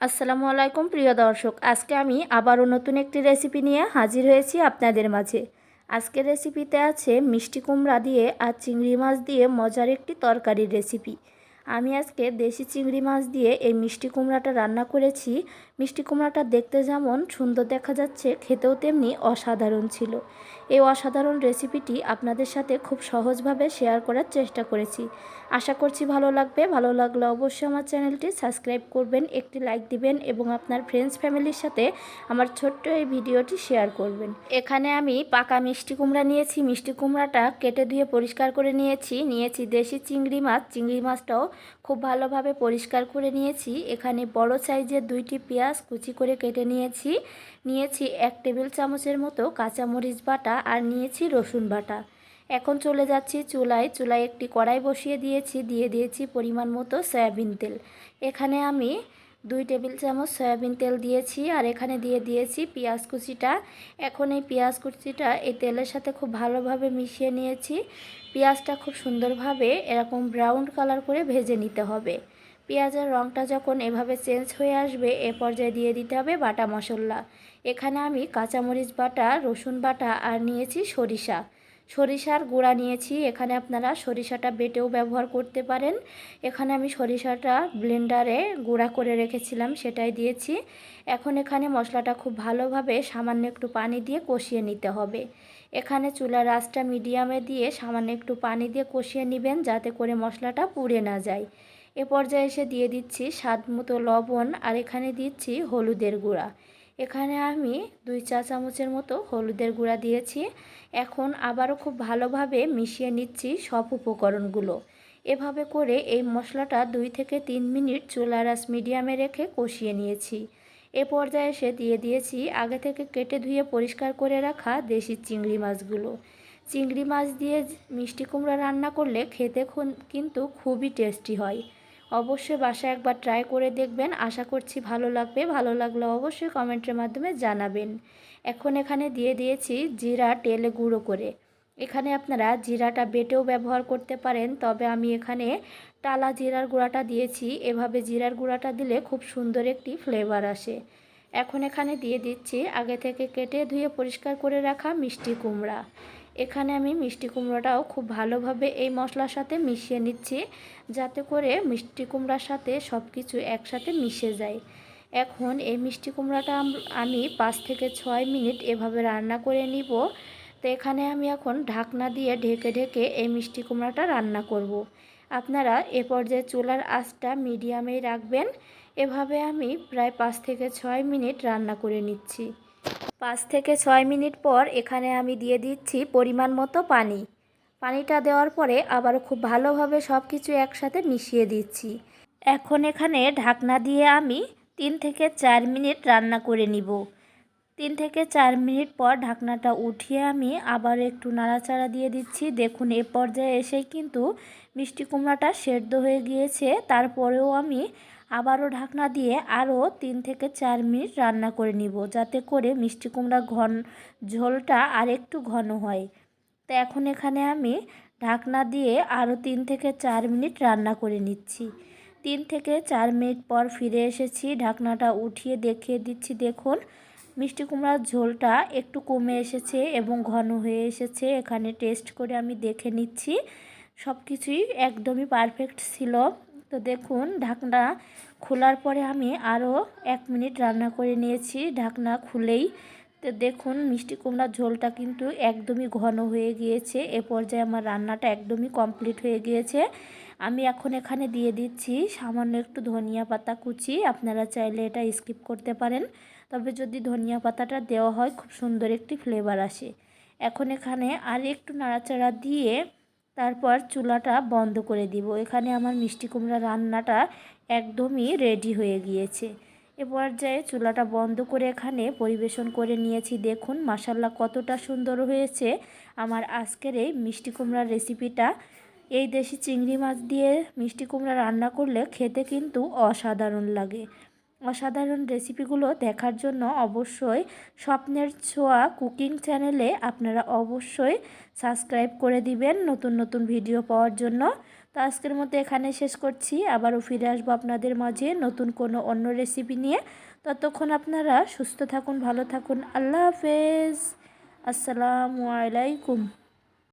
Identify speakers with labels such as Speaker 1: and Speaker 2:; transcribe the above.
Speaker 1: আসসালামু আলাইকুম প্রিয় দর্শক, আজকে আমি আবারও নতুন একটি রেসিপি নিয়ে হাজির হয়েছি আপনাদের মাঝে। আজকের রেসিপিতে আছে মিষ্টি কুমড়া দিয়ে আর চিংড়ি মাছ দিয়ে মজার একটি তরকারির রেসিপি। আমি আজকে দেশি চিংড়ি মাছ দিয়ে এই মিষ্টি কুমড়াটা রান্না করেছি। মিষ্টি কুমড়াটা দেখতে যেমন সুন্দর দেখা যাচ্ছে, খেতেও তেমনি অসাধারণ ছিল। এই অসাধারণ রেসিপিটি আপনাদের সাথে খুব সহজভাবে শেয়ার করার চেষ্টা করেছি। আশা করছি ভালো লাগবে। ভালো লাগলে অবশ্যই আমার চ্যানেলটি সাবস্ক্রাইব করবেন, একটি লাইক দিবেন এবং আপনার ফ্রেন্ডস ফ্যামিলির সাথে আমার ছোট্ট এই ভিডিওটি শেয়ার করবেন। এখানে আমি পাকা মিষ্টি কুমড়া নিয়েছি। মিষ্টি কুমড়াটা কেটে ধুয়ে পরিষ্কার করে নিয়েছি দেশি চিংড়ি মাছ। চিংড়ি মাছটাও খুব ভালোভাবে পরিষ্কার করে নিয়েছি। এখানে বড় সাইজের 2টি পেঁয়াজ কুচি করে কেটে নিয়েছি 1 টেবিল চামচের মতো কাঁচামরিচ বাটা আর নিয়েছি রসুন বাটা। এখন চলে যাচ্ছি চুলায় একটি কড়াই বসিয়ে দিয়েছি পরিমাণ মতো সয়াবিন তেল। এখানে আমি 2 টেবিল চামচ সয়াবিন তেল দিয়েছি আর এখানে দিয়েছি পেঁয়াজ কুচিটা। এখন এই পেঁয়াজ কুচিটা এই তেলের সাথে খুব ভালোভাবে মিশিয়ে নিয়েছি। পেঁয়াজটা খুব সুন্দরভাবে এরকম ব্রাউন কালার করে ভেজে নিতে হবে। পেঁয়াজের রঙটা যখন এভাবে চেঞ্জ হয়ে আসবে, এ পর্যায়ে দিয়ে দিতে হবে বাটা মশলা। এখানে আমি কাঁচামরিচ বাটা, রসুন বাটা আর নিয়েছি সরিষার গুঁড়া নিয়েছি। এখানে আপনারা সরিষাটা বেটেও ব্যবহার করতে পারেন। এখানে আমি সরিষাটা ব্লেন্ডারে গুঁড়া করে রেখেছিলাম, সেটাই দিয়েছি। এখন এখানে মশলাটা খুব ভালোভাবে সামান্য একটু পানি দিয়ে কষিয়ে নিতে হবে। এখানে চুলার আঁচটা মিডিয়ামে দিয়ে সামান্য একটু পানি দিয়ে কষিয়ে নেবেন, যাতে করে মশলাটা পুড়ে না যায়। এ পর্যায়ে এসে দিয়ে দিচ্ছি স্বাদ মতো লবণ আর এখানে দিচ্ছি হলুদের গুঁড়া। এখানে আমি 2 চা চামচের মতো হলুদের গুঁড়া দিয়েছি। এখন আবারও খুব ভালোভাবে মিশিয়ে নিচ্ছি সব উপকরণগুলো। এভাবে করে এই মশলাটা 2 থেকে 3 মিনিট চুলার আঁচ মিডিয়ামে রেখে কষিয়ে নিয়েছি। এ পর্যায়ে এসে দিয়ে দিয়েছি আগে থেকে কেটে ধুয়ে পরিষ্কার করে রাখা দেশি চিংড়ি মাছগুলো। চিংড়ি মাছ দিয়ে মিষ্টি কুমড়া রান্না করলে খেতে কিন্তু খুবই টেস্টি হয়। অবশ্যই বাসায় একবার ট্রাই করে দেখবেন। আশা করছি ভালো লাগবে। ভালো লাগলে অবশ্যই কমেন্টের মাধ্যমে জানাবেন। এখন এখানে দিয়ে দিয়েছি জিরা টেলে গুঁড়ো করে। এখানে আপনারা জিরাটা বেটেও ব্যবহার করতে পারেন, তবে আমি এখানে টালা জিরার গুঁড়াটা দিয়েছি। এভাবে জিরার গুঁড়াটা দিলে খুব সুন্দর একটি ফ্লেভার আসে। এখন এখানে দিয়ে দিচ্ছি আগে থেকে কেটে ধুয়ে পরিষ্কার করে রাখা মিষ্টি কুমড়া। এখানে আমি মিষ্টি কুমড়াটাও খুব ভালোভাবে এই মশলার সাথে মিশিয়ে নিচ্ছি, যাতে করে মিষ্টি কুমড়ার সাথে সব কিছু একসাথে মিশে যায়। এখন এই মিষ্টি কুমড়াটা আমি 5 থেকে 6 মিনিট এভাবে রান্না করে নিব। তো এখানে আমি এখন ঢাকনা দিয়ে ঢেকে এই মিষ্টি কুমড়াটা রান্না করব। আপনারা এ পর্যায়ে চুলার আঁচটা মিডিয়ামেই রাখবেন। এভাবে আমি প্রায় 5 থেকে 6 মিনিট রান্না করে নিচ্ছি। 5 থেকে 6 মিনিট পর এখানে আমি দিয়ে দিচ্ছি পরিমাণ মতো পানি। পানিটা দেওয়ার পরে আবারও খুব ভালোভাবে সব কিছু একসাথে মিশিয়ে দিচ্ছি। এখন এখানে ঢাকনা দিয়ে আমি 3 থেকে 4 মিনিট রান্না করে নিব। 3 থেকে 4 মিনিট পর ঢাকনাটা উঠিয়ে আমি আবার একটু নাড়াচাড়া দিয়ে দিচ্ছি। দেখুন এ পর্যায়ে এসেই কিন্তু মিষ্টি কুমড়াটা সেদ্ধ হয়ে গিয়েছে। তারপরেও আমি আবারও ঢাকনা দিয়ে আরও 3 থেকে 4 মিনিট রান্না করে নিব, যাতে করে মিষ্টি কুমড়া ঝোলটা আর একটু ঘন হয়। তো এখন এখানে আমি ঢাকনা দিয়ে আরও 3 থেকে 4 মিনিট রান্না করে নিচ্ছি। 3 থেকে 4 মিনিট পর ফিরে এসেছি। ঢাকনাটা উঠিয়ে দেখিয়ে দিচ্ছি। দেখুন মিষ্টি কুমড়ার ঝোলটা একটু কমে এসেছে এবং ঘন হয়ে এসেছে। এখানে টেস্ট করে আমি দেখে নিচ্ছি, সব কিছুই একদমই পারফেক্ট ছিল। তো দেখুন ঢাকনা খোলার পরে আমি আরও 1 মিনিট রান্না করে নিয়েছি ঢাকনা খুলেই। তো দেখুন মিষ্টি কুমড়ার ঝোলটা কিন্তু একদমই ঘন হয়ে গিয়েছে। এ পর্যায়ে আমার রান্নাটা একদমই কমপ্লিট হয়ে গিয়েছে। আমি এখন এখানে দিয়ে দিচ্ছি সামান্য একটু ধনিয়া পাতা কুচি। আপনারা চাইলে এটা স্কিপ করতে পারেন, তবে যদি ধনিয়া পাতাটা দেওয়া হয় খুব সুন্দর একটি ফ্লেভার আসে। এখন এখানে আর একটু নাড়াচাড়া দিয়ে তারপর চুলাটা বন্ধ করে দিব। এখানে আমার মিষ্টি কুমড়া রান্নাটা একদমই রেডি হয়ে গিয়েছে। এ পর্যায়ে চুলাটা বন্ধ করে এখানে পরিবেশন করে নিয়েছি। দেখুন মাশাআল্লাহ কতটা সুন্দর হয়েছে আমার আজকের এই মিষ্টি কুমড়ার রেসিপিটা। এই দেশি চিংড়ি মাছ দিয়ে মিষ্টি কুমড়া রান্না করলে খেতে কিন্তু অসাধারণ লাগে। অসাধারণ রেসিপিগুলো দেখার জন্য অবশ্যই স্বপ্নের ছোঁয়া কুকিং চ্যানেলে আপনারা অবশ্যই সাবস্ক্রাইব করে দিবেন নতুন নতুন ভিডিও পাওয়ার জন্য। তো আজকের মতো এখানে শেষ করছি, আবারও ফিরে আসবো আপনাদের মাঝে নতুন কোনো অন্য রেসিপি নিয়ে। ততক্ষণ আপনারা সুস্থ থাকুন, ভালো থাকুন। আল্লাহ হাফেজ, আসসালামু আলাইকুম।